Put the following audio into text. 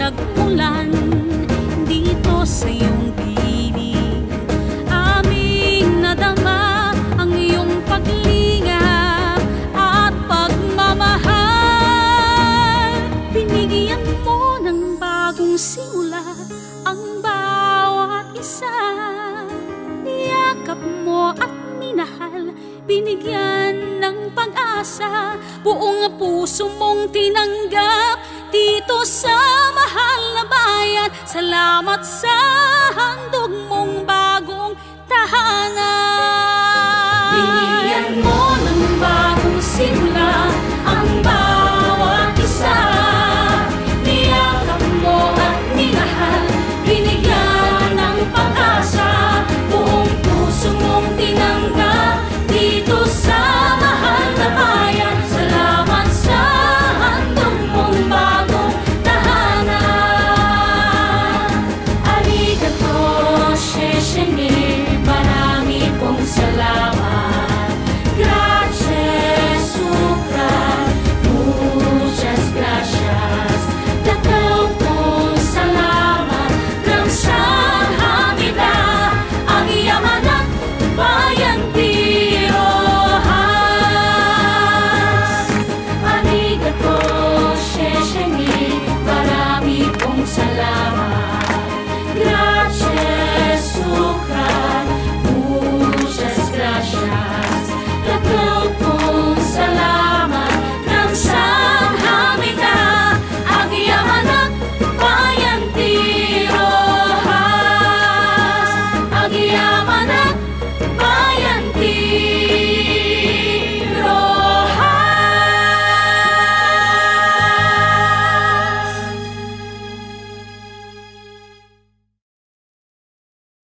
nagmulan dito sa iyong piling. Aming nadama ang iyong paglingap at pagmamahal. Binigyan mo ng bagong simula ang bawat isa. Niyakap mo at minahal, binigyan ng pag-asa. Buong puso mong tinanggap dito sa mahal na bayan. Salamat sa handog mong bagong tahanan. Binigyan mo ng bagong simula